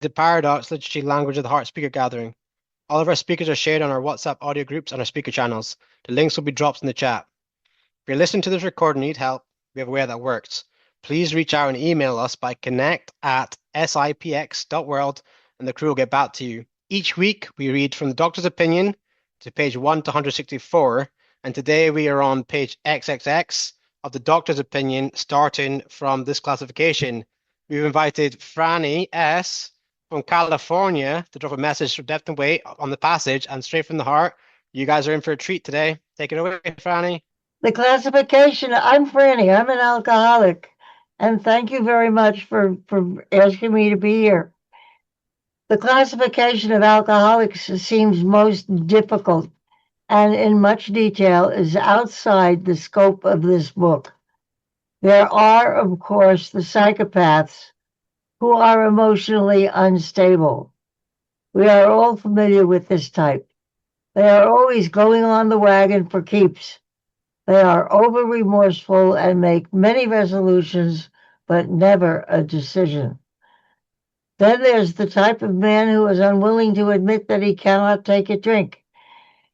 the Paradox Literacy Language of the Heart speaker gathering. All of our speakers are shared on our WhatsApp audio groups and our speaker channels. The links will be dropped in the chat. If you're listening to this recording and need help, we have a way that works. Please reach out and email us by connect@sipx.world and the crew will get back to you. Each week, we read from the Doctor's Opinion to page 1 to 164, and today we are on page XXX of the Doctor's Opinion, starting from this classification. We've invited Franny S. from California to drop a message from depth and weight on the passage and straight from the heart. You guys are in for a treat today. Take it away, Franny. The classification, I'm Franny, I'm an alcoholic, and thank you very much for asking me to be here. The classification of alcoholics seems most difficult and in much detail is outside the scope of this book. There are, of course, the psychopaths who are emotionally unstable. We are all familiar with this type. They are always going on the wagon for keeps. They are over remorseful and make many resolutions, but never a decision. Then there's the type of man who is unwilling to admit that he cannot take a drink.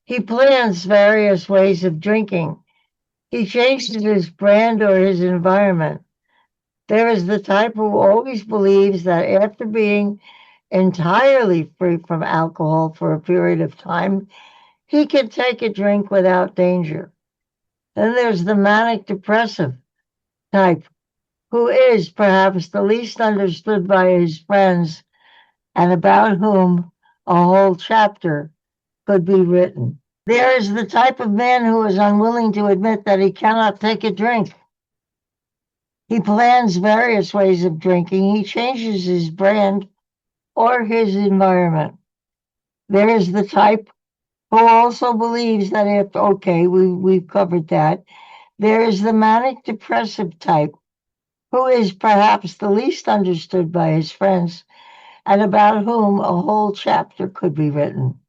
He plans various ways of drinking. He changes his brand or his environment. There is the type who always believes that after being entirely free from alcohol for a period of time, he can take a drink without danger. Then there's the manic depressive type, who is perhaps the least understood by his friends and about whom a whole chapter could be written. There is the type of man who is unwilling to admit that he cannot take a drink. He plans various ways of drinking. He changes his brand or his environment. There is the type who also believes that we've covered that. There is the manic depressive type, who is perhaps the least understood by his friends and about whom a whole chapter could be written.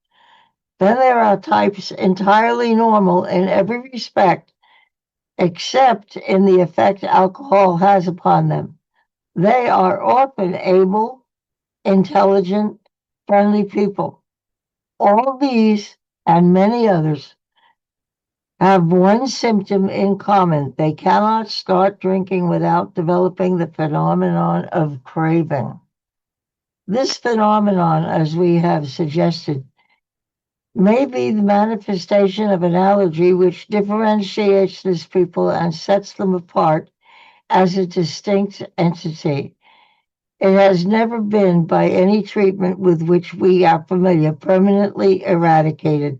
Then there are types entirely normal in every respect, except in the effect alcohol has upon them. They are often able, intelligent, friendly people. All these and many others have one symptom in common. They cannot start drinking without developing the phenomenon of craving. This phenomenon, as we have suggested, may be the manifestation of an allergy which differentiates these people and sets them apart as a distinct entity. It has never been, by any treatment with which we are familiar, permanently eradicated.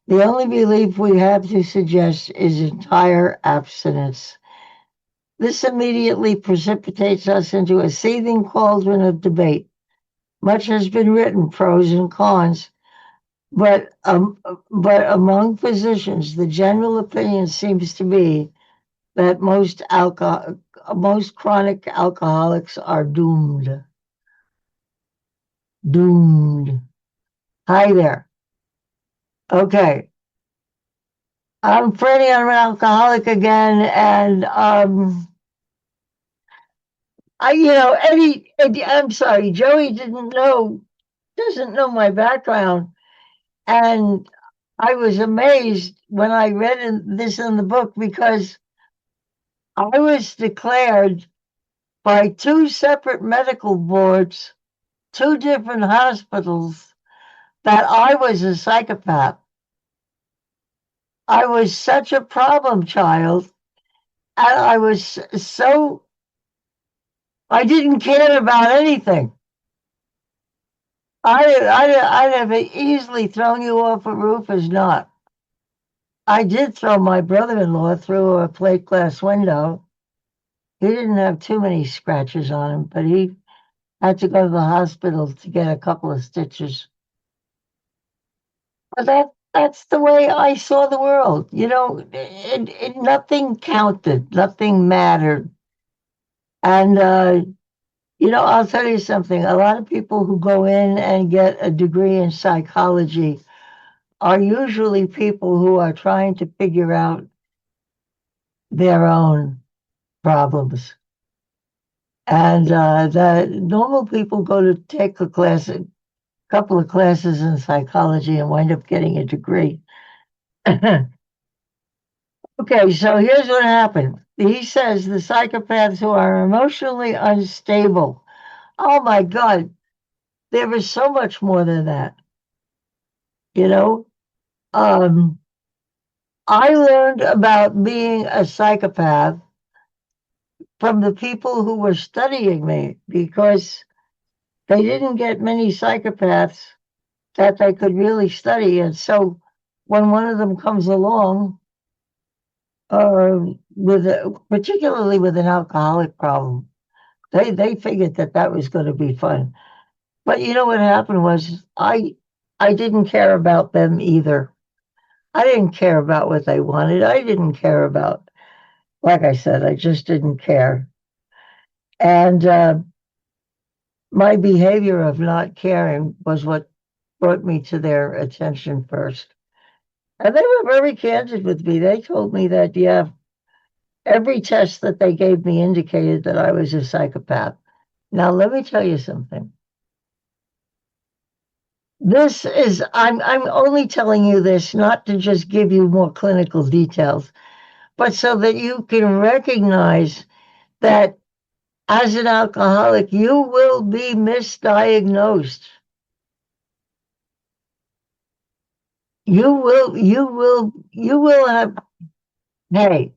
The only relief we have to suggest is entire abstinence. This immediately precipitates us into a seething cauldron of debate. Much has been written, pros and cons, but among physicians, the general opinion seems to be that most chronic alcoholics are doomed. Doomed. Hi there. Okay. I'm Franny, I'm an alcoholic again, and Eddie, I'm sorry, Joey doesn't know my background, and I was amazed when I read this in the book because I was declared by two separate medical boards, two different hospitals, that I was a psychopath. I was such a problem child, and I didn't care about anything. I'd have easily thrown you off a roof as not. I did throw my brother-in-law through a plate glass window. He didn't have too many scratches on him, but he had to go to the hospital to get a couple of stitches. But that's the way I saw the world. Nothing counted, nothing mattered. And, I'll tell you something. A lot of people who go in and get a degree in psychology are usually people who are trying to figure out their own problems. And the normal people go to take a couple of classes in psychology and wind up getting a degree. Okay, so here's what happened. He says the psychopaths who are emotionally unstable. Oh my God, there was so much more than that. You know, um, I learned about being a psychopath from the people who were studying me because they didn't get many psychopaths that they could really study. And so when one of them comes along, particularly with an alcoholic problem, they figured that that was going to be fun. But you know what happened was I didn't care about them either. I didn't care about what they wanted. I didn't care about, like I said, I just didn't care. And my behavior of not caring was what brought me to their attention first. And they were very candid with me. They told me that, yeah, every test that they gave me indicated that I was a psychopath. Now, let me tell you something. I'm only telling you this not to just give you more clinical details, but so that you can recognize that as an alcoholic, you will be misdiagnosed. You will have, hey,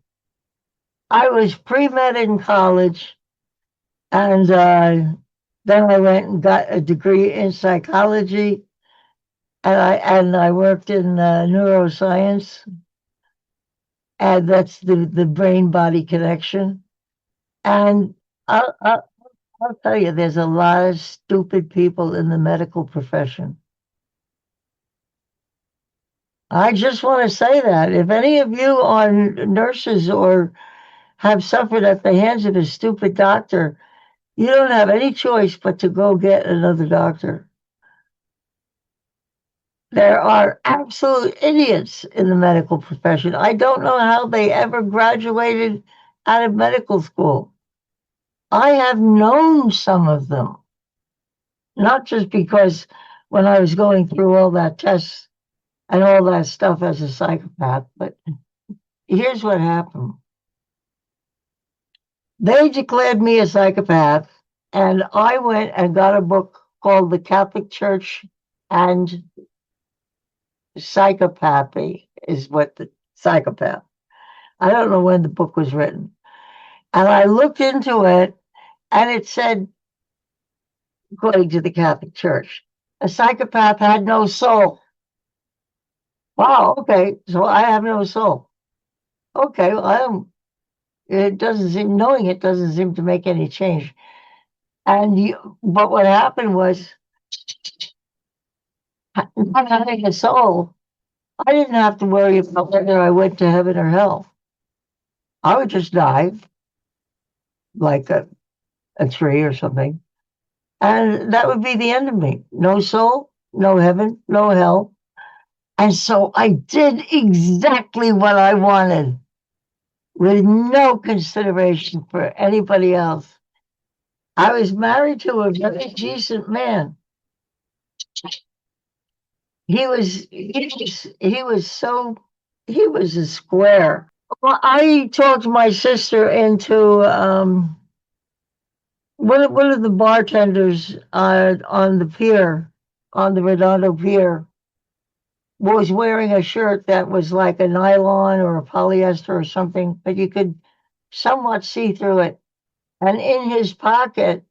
I was pre-med in college, and then I went and got a degree in psychology, and I worked in neuroscience, and that's the brain body connection. And I'll tell you, there's a lot of stupid people in the medical profession. I just want to say that if any of you are nurses or have suffered at the hands of a stupid doctor, you don't have any choice but to go get another doctor. There are absolute idiots in the medical profession. I don't know how they ever graduated out of medical school. I have known some of them, not just because when I was going through all that tests and all that stuff as a psychopath, but here's what happened. They declared me a psychopath, and I went and got a book called The Catholic Church and Psychopathy, is what the psychopath. I don't know when the book was written. And I looked into it, and it said, according to the Catholic Church, a psychopath had no soul. Wow, okay, so I have no soul. Okay, well, it doesn't seem, knowing it doesn't seem to make any change. But what happened was, not having a soul, I didn't have to worry about whether I went to heaven or hell. I would just die like a tree or something. And that would be the end of me. No soul, no heaven, no hell. And so I did exactly what I wanted with no consideration for anybody else. I was married to a very decent man. He was a square. Well, I talked my sister into one of the bartenders on the pier, on the Redondo Pier, was wearing a shirt that was like a nylon or a polyester or something, but you could somewhat see through it. And in his pocket,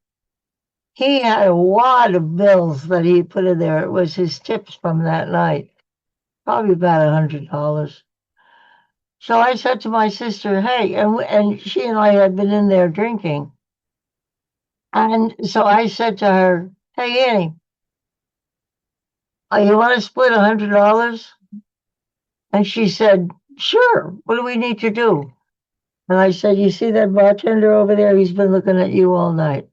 he had a wad of bills that he put in there. It was his tips from that night, probably about $100. So I said to my sister, "Hey," and she and I had been in there drinking. And so I said to her, "Hey, Annie, you want to split $100?" And she said, "Sure. What do we need to do?" And I said, "You see that bartender over there? He's been looking at you all night.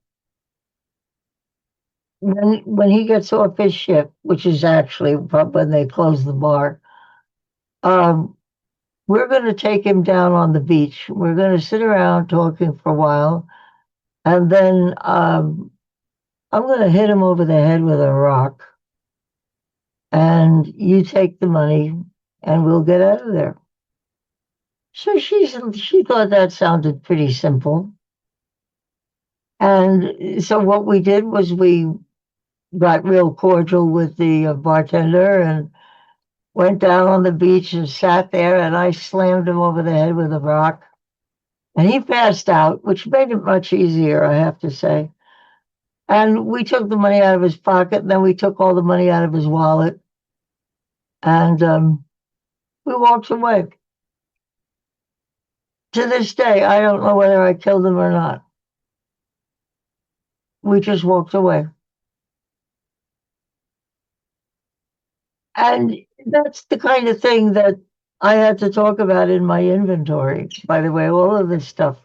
When he gets off his shift, which is actually when they close the bar, um, we're going to take him down on the beach. We're going to sit around talking for a while. And then I'm going to hit him over the head with a rock, and you take the money, and we'll get out of there. So she thought that sounded pretty simple. And so what we did was we got real cordial with the bartender and went down on the beach and sat there, and I slammed him over the head with a rock. And he passed out, which made it much easier, I have to say. And we took the money out of his pocket, and then we took all the money out of his wallet, and we walked away. To this day, I don't know whether I killed him or not. We just walked away. And that's the kind of thing that I had to talk about in my inventory. By the way, all of this stuff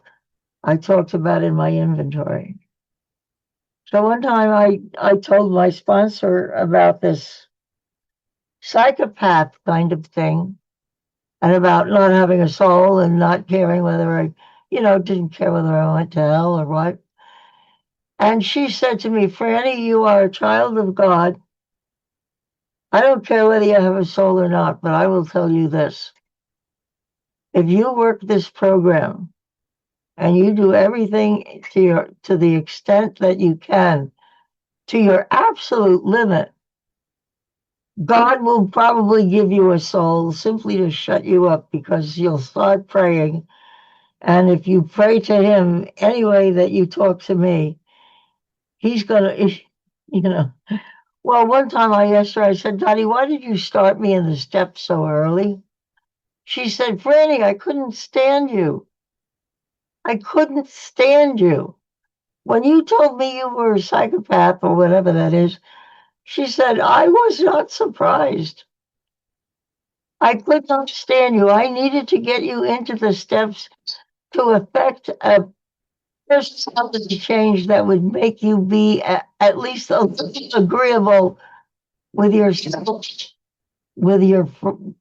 I talked about in my inventory. So one time I told my sponsor about this psychopath kind of thing and about not having a soul and not caring whether I, didn't care whether I went to hell or what. And she said to me, Franny, you are a child of God. I don't care whether you have a soul or not, but I will tell you this. If you work this program and you do everything to the extent that you can, to your absolute limit, God will probably give you a soul simply to shut you up because you'll start praying. And if you pray to him any way that you talk to me, he's going to, you know. Well, one time I asked her, I said, Dottie, why did you start me in the steps so early? She said, Franny, I couldn't stand you. I couldn't stand you. When you told me you were a psychopath or whatever that is, she said, I was not surprised. I could not stand you. I needed to get you into the steps to effect a personality change that would make you be at least agreeable with yourself, with your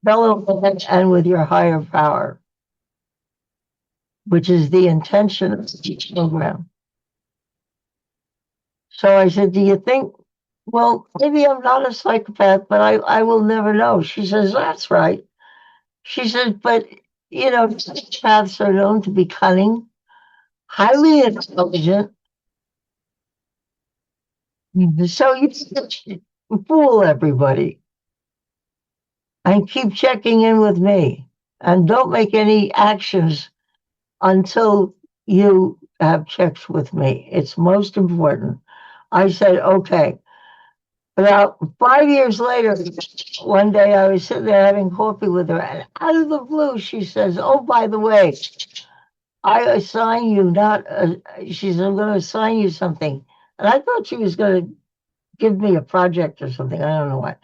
fellow man, and with your higher power, which is the intention of the program. So I said, do you think, well, maybe I'm not a psychopath, but I will never know. She says, that's right. She says, but, psychopaths are known to be cunning, highly intelligent. So you fool everybody and keep checking in with me and don't make any actions until you have checked with me. It's most important. I said, okay. About 5 years later, one day I was sitting there having coffee with her, and out of the blue, she says, oh, by the way, I assign you not, she said, I'm going to assign you something. And I thought she was going to give me a project or something. I don't know what.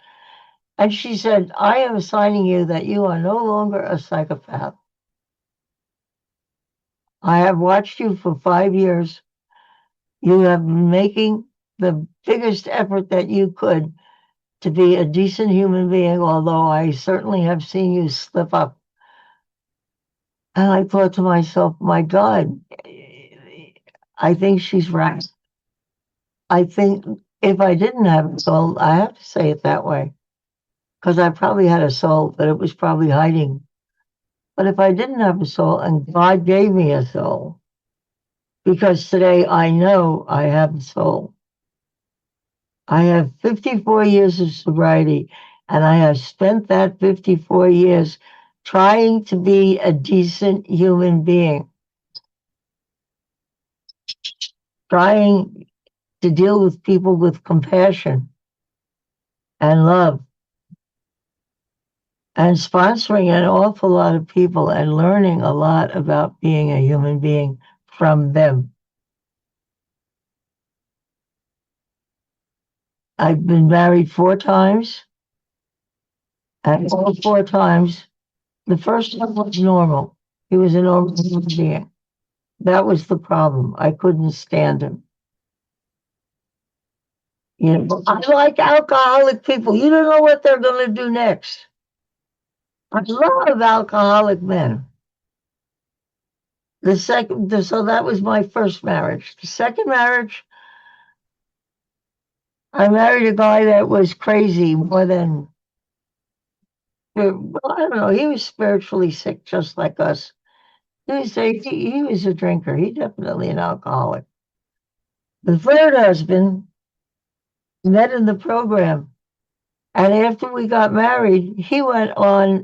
And she said, I am assigning you that you are no longer a psychopath. I have watched you for 5 years. You have been making the biggest effort that you could to be a decent human being, although I certainly have seen you slip up. And I thought to myself, my God, I think she's right. I think if I didn't have a soul, I have to say it that way, because I probably had a soul, but it was probably hiding. But if I didn't have a soul and God gave me a soul, because today I know I have a soul. I have 54 years of sobriety, and I have spent that 54 years trying to be a decent human being, trying to deal with people with compassion and love, and sponsoring an awful lot of people and learning a lot about being a human being from them. I've been married 4 times, and all 4 times, the first one was normal. He was a normal human being. That was the problem. I couldn't stand him. I like alcoholic people. You don't know what they're going to do next. I love alcoholic men. So that was my first marriage. The second marriage, I married a guy that was crazy more than, well, I don't know. He was spiritually sick, just like us. He was a drinker. He definitely an alcoholic. The third husband met in the program, and after we got married, he went on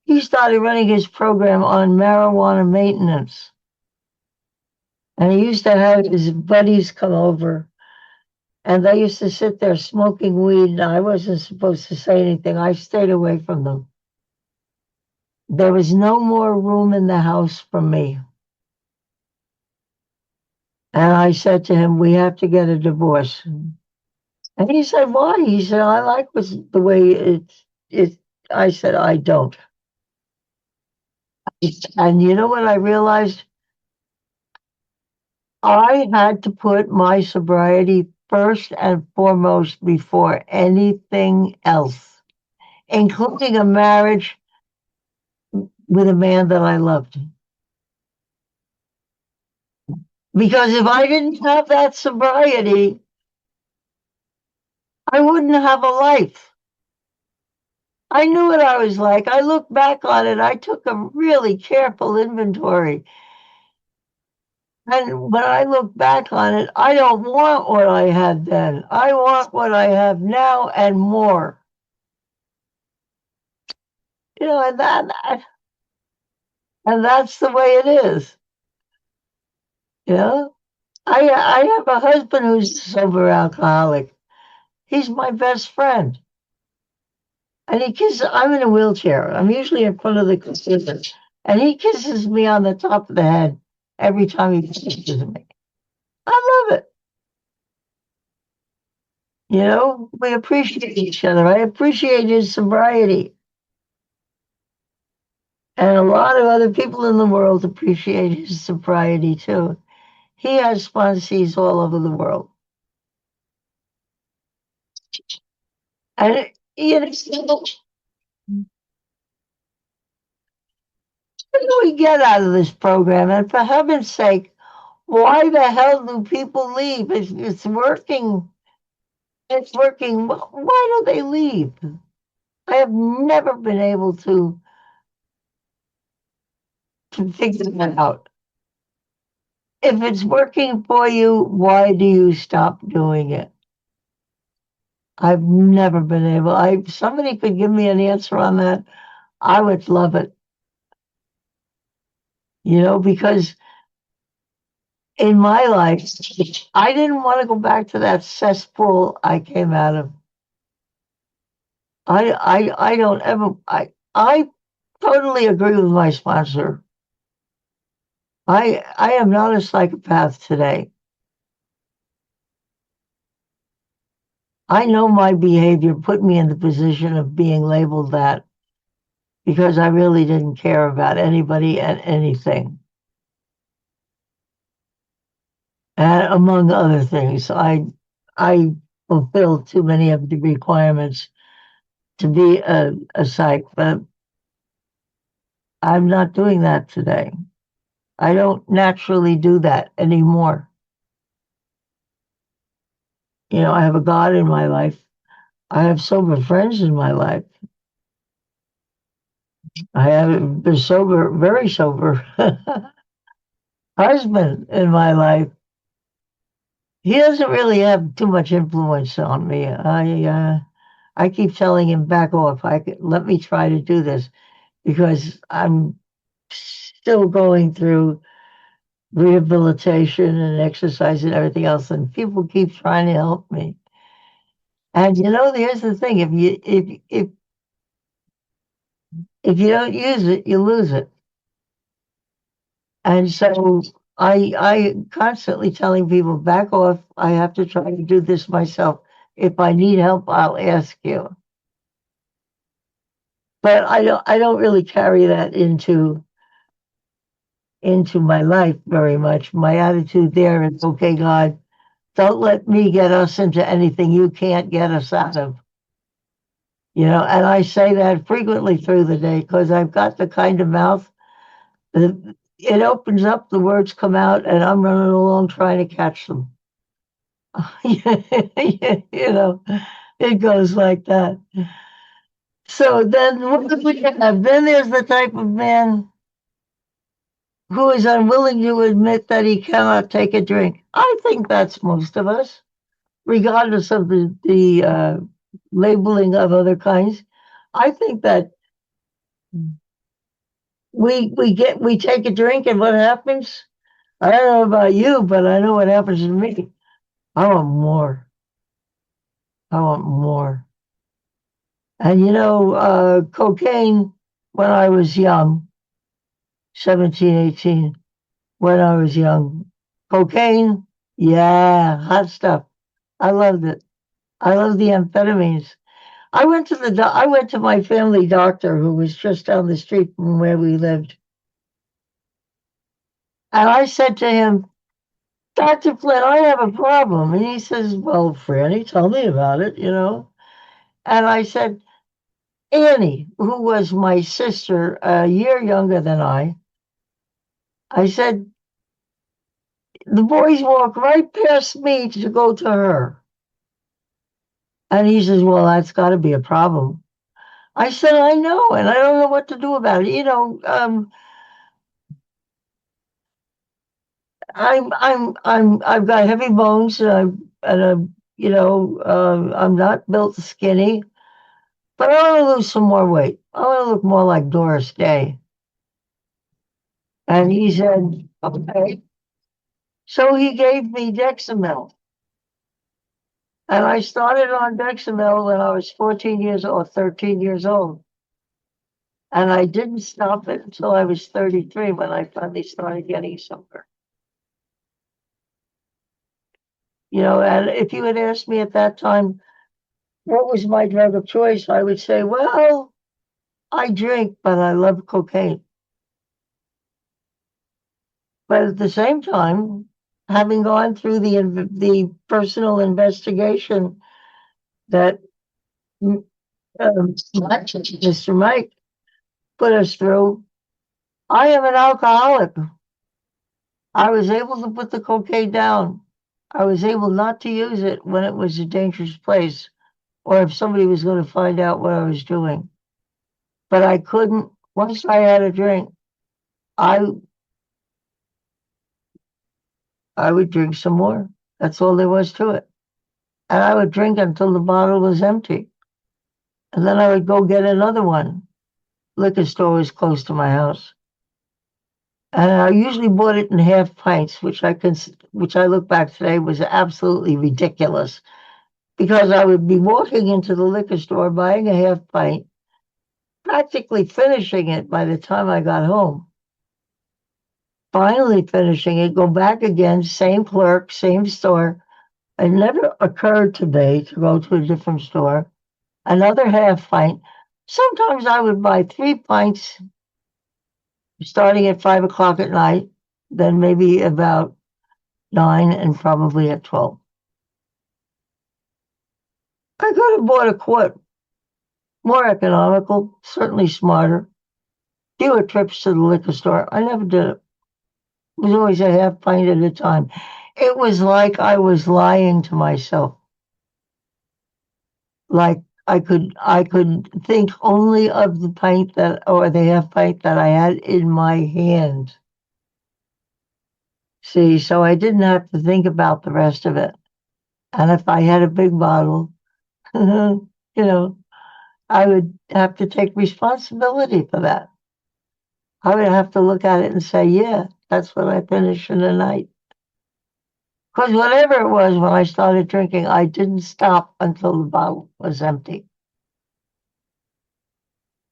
he started running his program on marijuana maintenance. And he used to have his buddies come over, and they used to sit there smoking weed, and I wasn't supposed to say anything. I stayed away from them. There was no more room in the house for me. And I said to him, we have to get a divorce. And he said, why? He said, I like the way it. I said, I don't. And you know what I realized? I had to put my sobriety first and foremost before anything else, including a marriage with a man that I loved. Because if I didn't have that sobriety, I wouldn't have a life. I knew what I was like. I look back on it. I took a really careful inventory. And when I look back on it, I don't want what I had then. I want what I have now and more. You know, and that's the way it is. You know, I have a husband who's a sober alcoholic. He's my best friend. And he kisses, I'm in a wheelchair. I'm usually in front of the computer. And he kisses me on the top of the head every time he kisses me. I love it. You know, we appreciate each other. I appreciate his sobriety. And a lot of other people in the world appreciate his sobriety too. He has sponsees all over the world. And you know, what do we get out of this program? And for heaven's sake, why the hell do people leave? It's working. It's working. Why do they leave? I have never been able to figure that out. If it's working for you, why do you stop doing it? I've never been able. If somebody could give me an answer on that, I would love it. You know, because in my life, I didn't want to go back to that cesspool I came out of. I don't ever. I totally agree with my sponsor. I am not a psychopath today. I know my behavior put me in the position of being labeled that because I really didn't care about anybody and anything. And among other things, I fulfilled too many of the requirements to be a psych, but I'm not doing that today. I don't naturally do that anymore. You know, I have a God in my life. I have sober friends in my life. I have a sober, very sober husband in my life. He doesn't really have too much influence on me. I keep telling him back off. Let me try to do this because I'm still going through rehabilitation and exercise and everything else, and people keep trying to help me. And you know, here's the thing: if you don't use it, you lose it. And so I constantly telling people back off. I have to try to do this myself. If I need help, I'll ask you. But I don't really carry that into my life very much. My attitude there is, okay, God, don't let me get us into anything you can't get us out of. You know, and I say that frequently through the day because I've got the kind of mouth It opens up, the words come out, and I'm running along trying to catch them. You know, it goes like that. So then what do we have? Then there's the type of man who is unwilling to admit that he cannot take a drink. I think that's most of us, regardless of the labeling of other kinds. I think that we take a drink, and what happens? I don't know about you, but I know what happens to me. I want more. I want more. And cocaine when I was young, 17, 18, when I was young, cocaine, yeah, hot stuff. I loved it. I loved the amphetamines. I went to my family doctor who was just down the street from where we lived. And I said to him, Dr. Flynn, I have a problem. And he says, well, Franny, tell me about it, And I said, Annie, who was my sister, a year younger than I said, the boys walk right past me to go to her. And he says, well, that's got to be a problem. I said, I know, and I don't know what to do about it. I've got heavy bones, I'm not built skinny, but I want to lose some more weight. I want to look more like Doris Day. And he said, okay. So he gave me Dexamel. And I started on Dexamel when I was 14 years old, 13 years old. And I didn't stop it until I was 33 when I finally started getting somewhere. And if you had asked me at that time, what was my drug of choice, I would say, well, I drink, but I love cocaine. But at the same time, having gone through the personal investigation that Mr. Mike put us through, I am an alcoholic. I was able to put the cocaine down. I was able not to use it when it was a dangerous place or if somebody was going to find out what I was doing. But I couldn't, once I had a drink, I would drink some more. That's all there was to it. And I would drink until the bottle was empty. And then I would go get another one. Liquor store was close to my house. And I usually bought it in half pints, which I look back today was absolutely ridiculous. Because I would be walking into the liquor store, buying a half pint, practically finishing it by the time I got home. Finally finishing it, go back again, same clerk, same store. It never occurred to me to go to a different store. Another half pint. Sometimes I would buy 3 pints starting at 5 o'clock at night, then maybe about 9 and probably at 12. I could have bought a quart. More economical, certainly smarter. Fewer trips to the liquor store. I never did it. It was always a half pint at a time. It was like I was lying to myself. Like I could think only of the pint or the half pint that I had in my hand. See, so I didn't have to think about the rest of it. And if I had a big bottle, I would have to take responsibility for that. I would have to look at it and say, yeah, that's what I finished in the night. Because whatever it was when I started drinking, I didn't stop until the bottle was empty.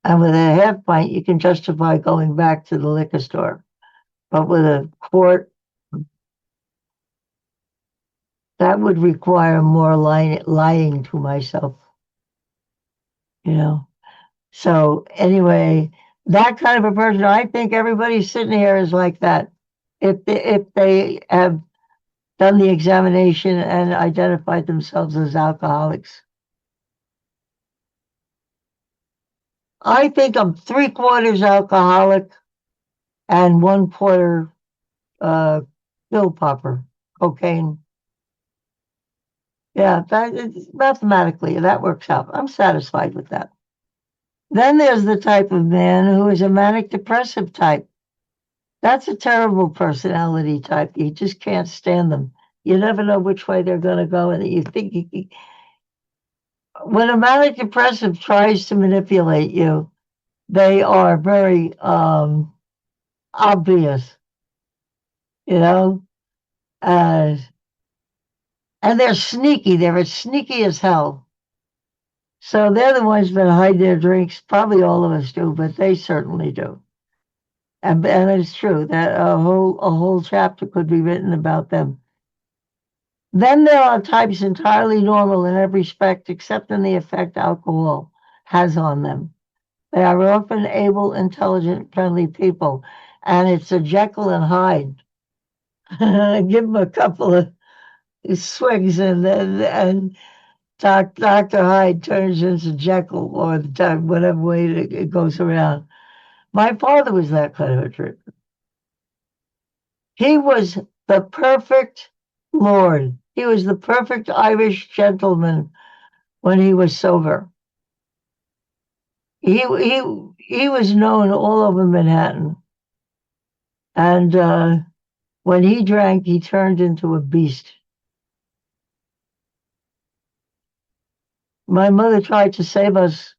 And with a half pint, you can justify going back to the liquor store. But with a quart, that would require more lying to myself. So anyway, that kind of a person, I think everybody sitting here is like that. If they have done the examination and identified themselves as alcoholics. I think I'm 3/4 alcoholic and 1/4 pill popper, cocaine. Yeah, mathematically that works out. I'm satisfied with that. Then there's the type of man who is a manic depressive type. That's a terrible personality type. You just can't stand them. You never know which way they're going to go, and you think when a manic depressive tries to manipulate you, they are very obvious, you know, uh, and they're sneaky. They're as sneaky as hell. So they're the ones that hide their drinks. Probably all of us do, but they certainly do. And it's true that a whole chapter could be written about them. Then there are types entirely normal in every respect except in the effect alcohol has on them. They are often able, intelligent, friendly people, and it's a Jekyll and Hyde. Give them a couple of swigs, and Dr. Hyde turns into Jekyll, or whatever way it goes around. My father was that kind of a drinker. He was the perfect lord. He was the perfect Irish gentleman when he was sober. He was known all over Manhattan, and when he drank, he turned into a beast. My mother tried to save us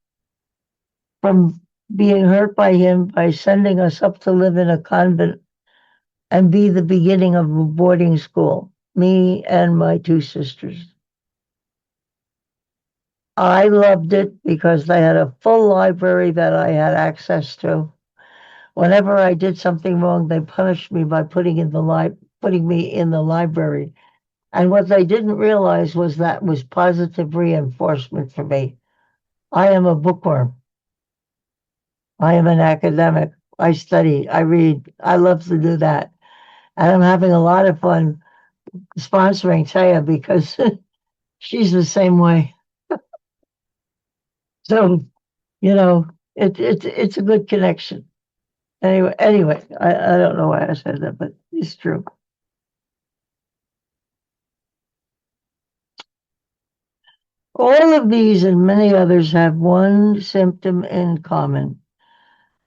from being hurt by him by sending us up to live in a convent and be the beginning of a boarding school, me and my 2 sisters. I loved it because they had a full library that I had access to. Whenever I did something wrong, they punished me by putting me in the library. And what they didn't realize was that was positive reinforcement for me. I am a bookworm. I am an academic. I study, I read. I love to do that. And I'm having a lot of fun sponsoring Taya because she's the same way. So, you know, it's a good connection. Anyway, I don't know why I said that, but it's true. All of these and many others have one symptom in common.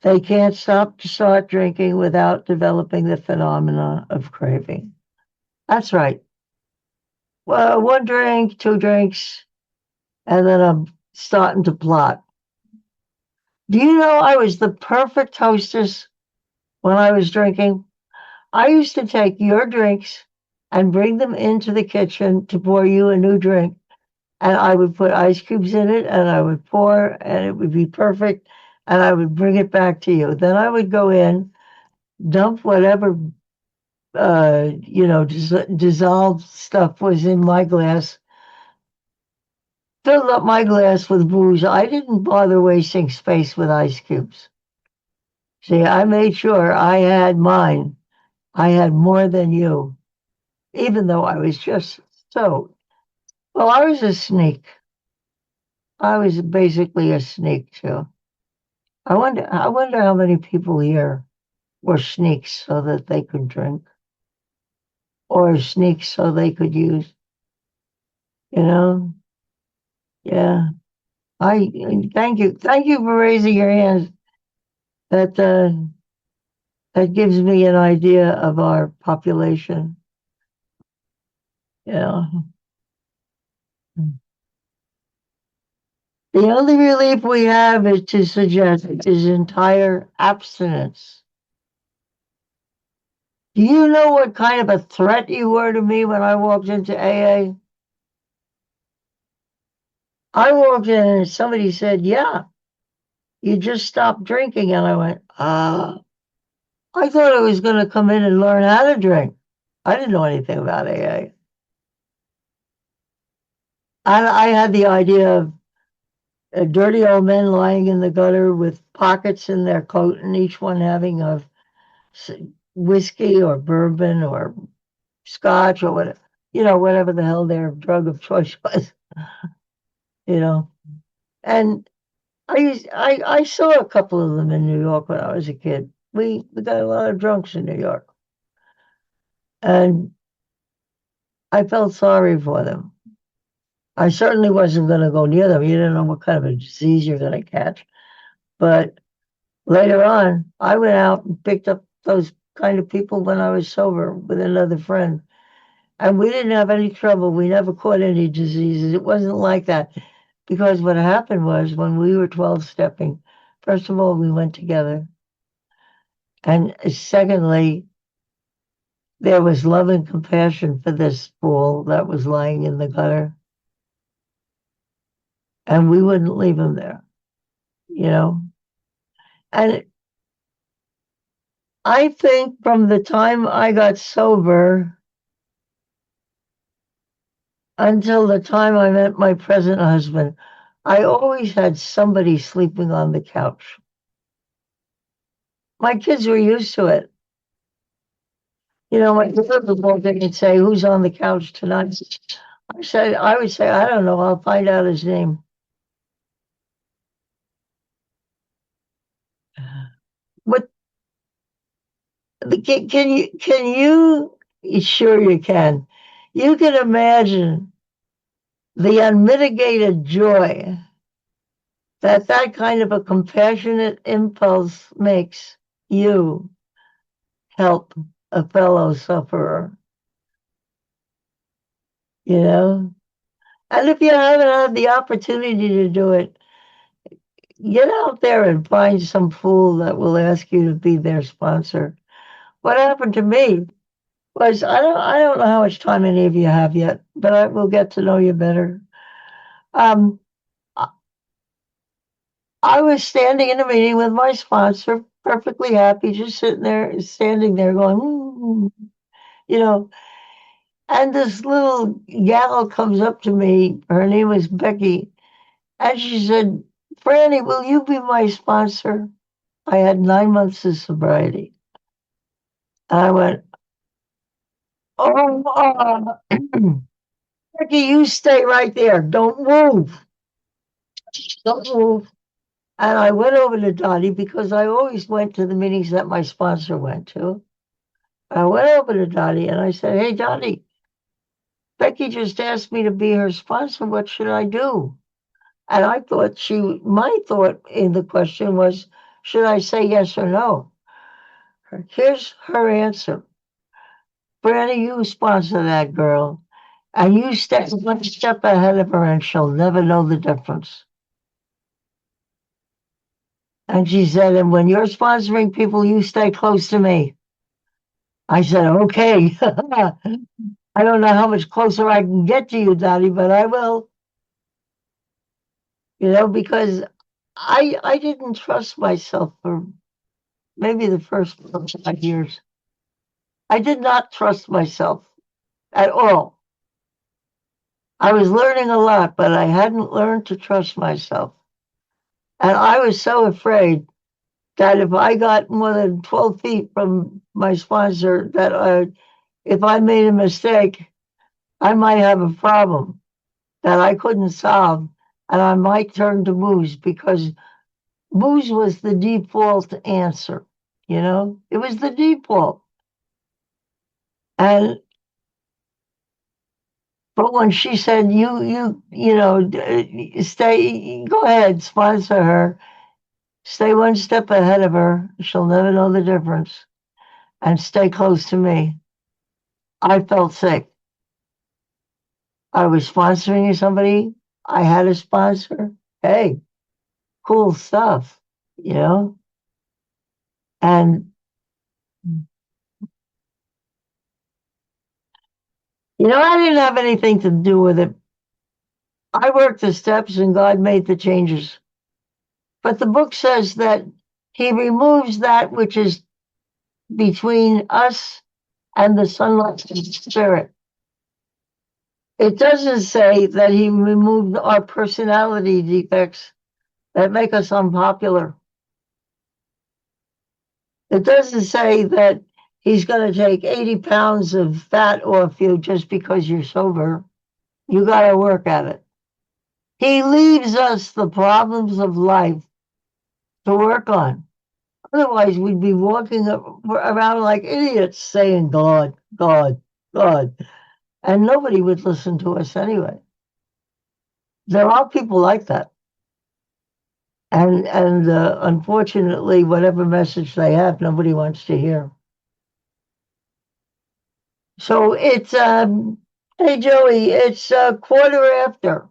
They can't stop to start drinking without developing the phenomena of craving. That's right. Well, 1 drink, 2 drinks, and then I'm starting to plot. Do you know I was the perfect hostess when I was drinking? I used to take your drinks and bring them into the kitchen to pour you a new drink. And I would put ice cubes in it and I would pour and it would be perfect. And I would bring it back to you. Then I would go in, dump whatever, dissolved stuff was in my glass, filled up my glass with booze. I didn't bother wasting space with ice cubes. See, I made sure I had mine. I had more than you, even though I was just so. Well, I was a sneak. I was basically a sneak too. I wonder how many people here were sneaks so that they could drink, or sneaks so they could use. You know, yeah. I thank you for raising your hands. That that gives me an idea of our population. Yeah. The only relief we have is to suggest is entire abstinence. Do you know what kind of a threat you were to me when I walked into AA? I walked in and somebody said, "Yeah, you just stopped drinking." And I went, I thought I was going to come in and learn how to drink. I didn't know anything about AA. I had the idea of dirty old men lying in the gutter with pockets in their coat and each one having a whiskey or bourbon or scotch or whatever, whatever the hell their drug of choice was, you know. And I saw a couple of them in New York when I was a kid. we got a lot of drunks in New York. And I felt sorry for them. I certainly wasn't going to go near them. You didn't know what kind of a disease you're going to catch. But later on, I went out and picked up those kind of people when I was sober with another friend. And we didn't have any trouble. We never caught any diseases. It wasn't like that. Because what happened was when we were 12 stepping, first of all, we went together. And secondly, there was love and compassion for this fool that was lying in the gutter. And we wouldn't leave him there, you know? And I think from the time I got sober until the time I met my present husband, I always had somebody sleeping on the couch. My kids were used to it. You know, my daughter would say, "Who's on the couch tonight?" I would say, "I don't know. I'll find out his name." What can you? Sure, you can. You can imagine the unmitigated joy that kind of a compassionate impulse makes you help a fellow sufferer, you know? And if you haven't had the opportunity to do it, get out there and find some fool that will ask you to be their sponsor. What happened to me was I don't know how much time any of you have yet, but I will get to know you better. Um, I was standing in a meeting with my sponsor, perfectly happy, just sitting there, standing there going, you know, and this little gal comes up to me. Her name was Becky. And she said, "Franny, will you be my sponsor?" I had 9 months of sobriety. And I went, "Oh, Becky, you stay right there. Don't move. Don't move." And I went over to Dottie because I always went to the meetings that my sponsor went to. I went over to Dottie and I said, "Hey, Dottie, Becky just asked me to be her sponsor. What should I do?" And I thought my thought in the question was, should I say yes or no? Here's her answer. "Franny, you sponsor that girl, and you step one step ahead of her, and she'll never know the difference." And she said, "And when you're sponsoring people, you stay close to me." I said, "Okay." I don't know how much closer I can get to you, Dottie, but I will. Because I didn't trust myself for maybe the first 5 years. I did not trust myself at all. I was learning a lot, but I hadn't learned to trust myself. And I was so afraid that if I got more than 12 feet from my sponsor, that if I made a mistake, I might have a problem that I couldn't solve, and I might turn to booze because booze was the default answer. It was the default. And but when she said, stay, go ahead, sponsor her, stay one step ahead of her, she'll never know the difference, and stay close to me, I felt sick. I was sponsoring somebody. I had a sponsor. Hey, cool stuff, you know? And, I didn't have anything to do with it. I worked the steps and God made the changes. But the book says that he removes that which is between us and the sunlight spirit. It doesn't say that he removed our personality defects that make us unpopular. It doesn't say that he's going to take 80 pounds of fat off you just because you're sober. You got to work at it. He leaves us the problems of life to work on. Otherwise, we'd be walking around like idiots saying, God, God, God. And nobody would listen to us anyway. There are people like that. And unfortunately, whatever message they have, nobody wants to hear. So it's, hey, Joey, it's quarter after.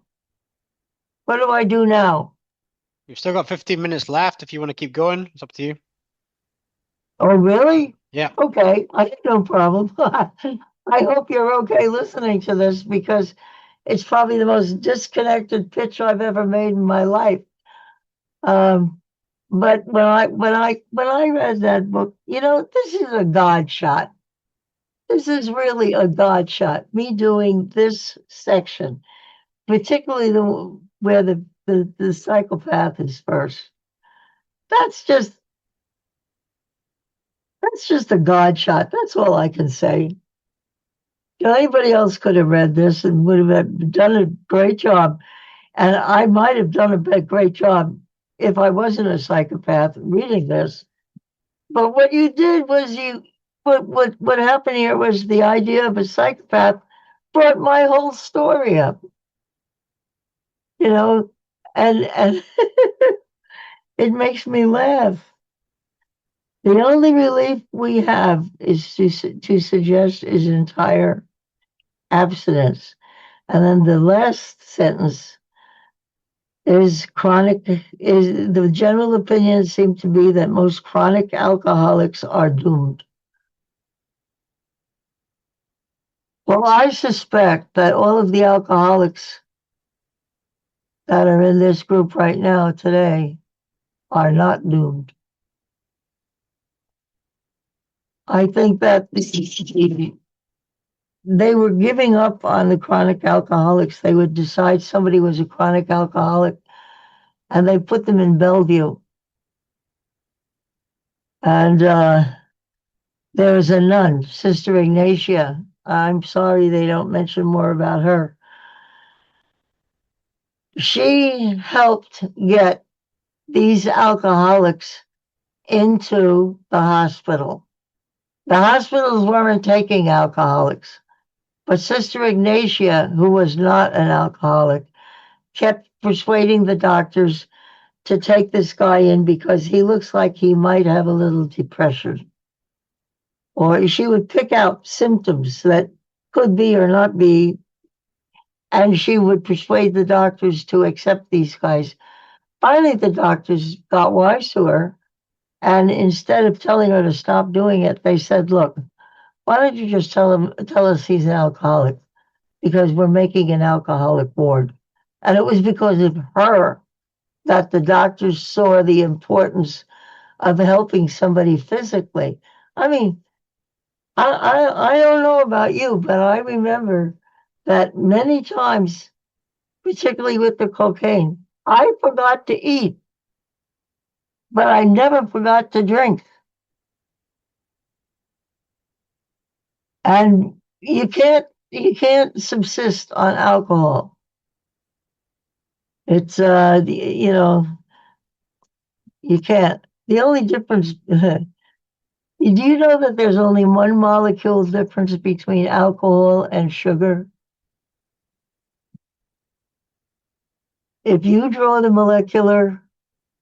What do I do now? We've still got 15 minutes left if you want to keep going. It's up to you. Oh, really? Yeah. Okay, I have no problem. I hope you're okay listening to this because it's probably the most disconnected pitch I've ever made in my life. Um, but when I read that book, this is a God shot. This is really a God shot. Me doing this section, particularly where the psychopath is first. That's just that's just a God shot. That's all I can say. Anybody else could have read this and would have done a great job. And I might have done a great job if I wasn't a psychopath reading this. But what you did was what happened here was the idea of a psychopath brought my whole story up, you know, and it makes me laugh. The only relief we have is to suggest is entire abstinence. And then the last sentence is the general opinion seems to be that most chronic alcoholics are doomed. Well, I suspect that all of the alcoholics that are in this group right now today are not doomed. I think that they were giving up on the chronic alcoholics. They would decide somebody was a chronic alcoholic and they put them in Bellevue. And there's a nun, Sister Ignatia. I'm sorry they don't mention more about her. She helped get these alcoholics into the hospital. The hospitals weren't taking alcoholics, but Sister Ignatia, who was not an alcoholic, kept persuading the doctors to take this guy in because he looks like he might have a little depression. Or she would pick out symptoms that could be or not be, and she would persuade the doctors to accept these guys. Finally, the doctors got wise to her, and instead of telling her to stop doing it, they said, "Look, why don't you just tell us he's an alcoholic because we're making an alcoholic ward." And it was because of her that the doctors saw the importance of helping somebody physically. I mean, I don't know about you, but I remember that many times, particularly with the cocaine, I forgot to eat, but I never forgot to drink. And you can't subsist on alcohol. It's you can't. The only difference do you know that there's only one molecule difference between alcohol and sugar? If you draw the molecular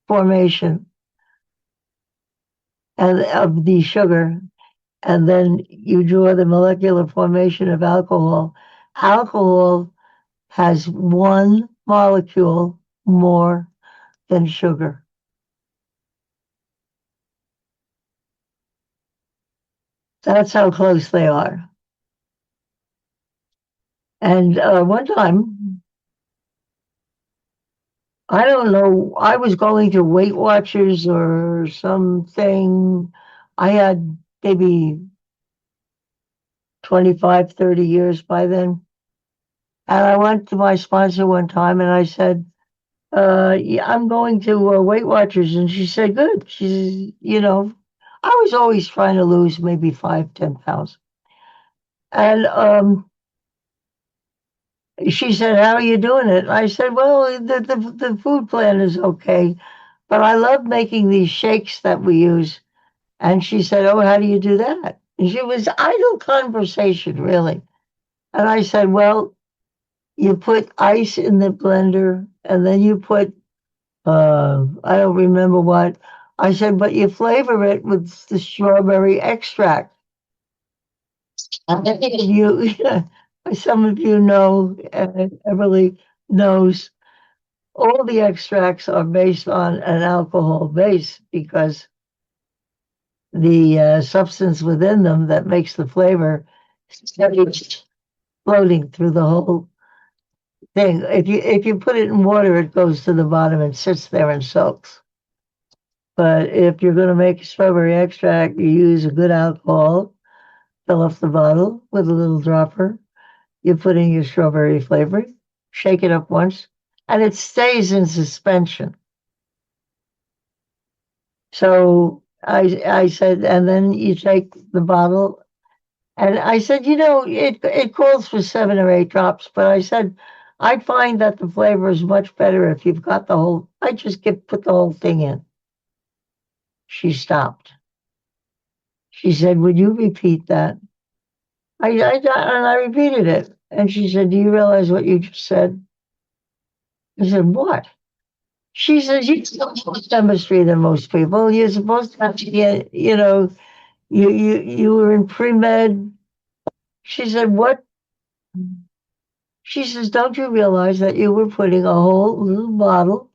formation of the sugar, and then you draw the molecular formation of alcohol, alcohol has one molecule more than sugar. That's how close they are. And one time, I don't know, I was going to Weight Watchers or something. I had maybe 25, 30 years by then. And I went to my sponsor one time and I said, yeah, I'm going to Weight Watchers. And she said, good. She's, I was always trying to lose maybe 5, 10 pounds. And she said, how are you doing it? I said, well, the food plan is okay. but I love making these shakes that we use. And she said, "Oh, how do you do that?" And she was idle conversation, really. And I said, "Well, you put ice in the blender, and then you put, I don't remember what." I said, "But you flavor it with the strawberry extract." And you, some of you know, Everly knows, all the extracts are based on an alcohol base because the substance within them that makes the flavor is floating through the whole thing. If you put it in water, it goes to the bottom and sits there and soaks. But if you're going to make a strawberry extract, you use a good alcohol, fill up the bottle with a little dropper. You put in your strawberry flavoring, shake it up once, and it stays in suspension. So I said, and then you take the bottle, and I said, it calls for 7 or 8 drops, but I said, I find that the flavor is much better if you've got the whole. I just put the whole thing in. She stopped. She said, "Would you repeat that?" And I repeated it, and she said, "Do you realize what you just said?" I said, "What?" She says, "You know more chemistry than most people. You're supposed to have to get, you were in pre-med." She said, "What?" She says, "Don't you realize that you were putting a whole little bottle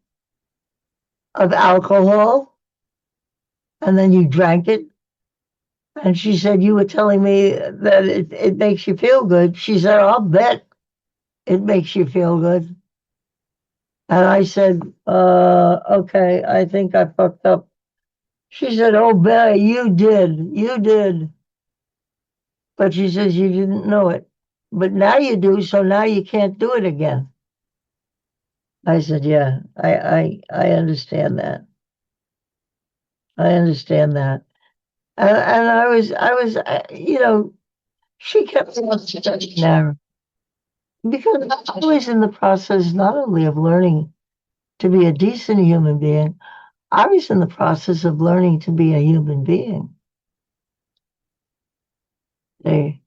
of alcohol and then you drank it?" And she said, "You were telling me that it makes you feel good." She said, "I'll bet it makes you feel good." And I said, "Okay, I think I fucked up." She said, "Oh, Barry, you did. You did." But she says, "You didn't know it. But now you do, so now you can't do it again." I said, "Yeah, I understand that. I understand that." And she kept studying there because I was in the process not only of learning to be a decent human being, I was in the process of learning to be a human being. They,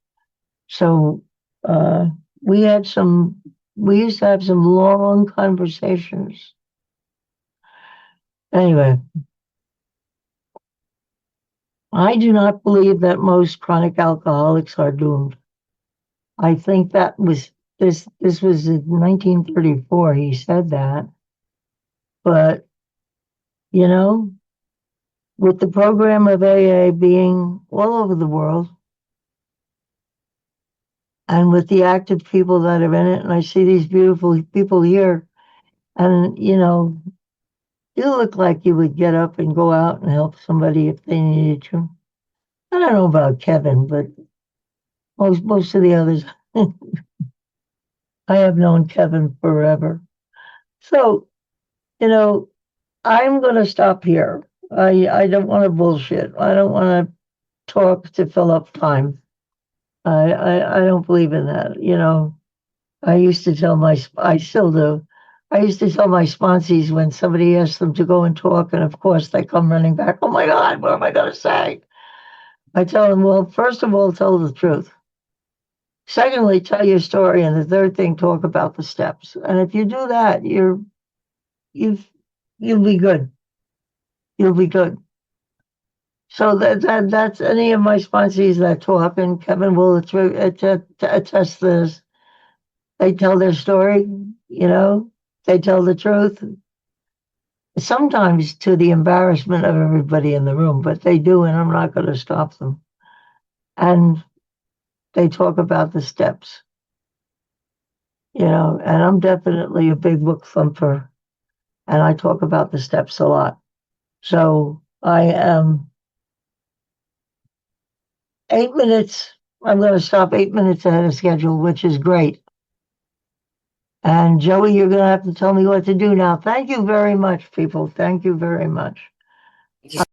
so uh, we had some, we used to have some long conversations. Anyway, I do not believe that most chronic alcoholics are doomed. I think that was this was in 1934 he said that. But you know, with the program of AA being all over the world and with the active people that are in it, and I see these beautiful people here, and you look like you would get up and go out and help somebody if they needed to. I don't know about Kevin, but most of the others, I have known Kevin forever. So, you know, I'm going to stop here. I don't want to bullshit. I don't want to talk to fill up time. I don't believe in that. I used to tell I still do. I used to tell my sponsees when somebody asked them to go and talk, and of course they come running back. "Oh my God, what am I going to say?" I tell them, "Well, first of all, tell the truth. Secondly, tell your story, and the third thing, talk about the steps. And if you do that, you've you'll be good. You'll be good." So that's any of my sponsees that talk, and Kevin will attest this. They tell their story, they tell the truth, sometimes to the embarrassment of everybody in the room, but they do, and I'm not going to stop them. And they talk about the steps, and I'm definitely a big book thumper, and I talk about the steps a lot. So I am 8 minutes. I'm going to stop 8 minutes ahead of schedule, which is great. And Joey, you're going to have to tell me what to do now. Thank you very much, people. Thank you very much.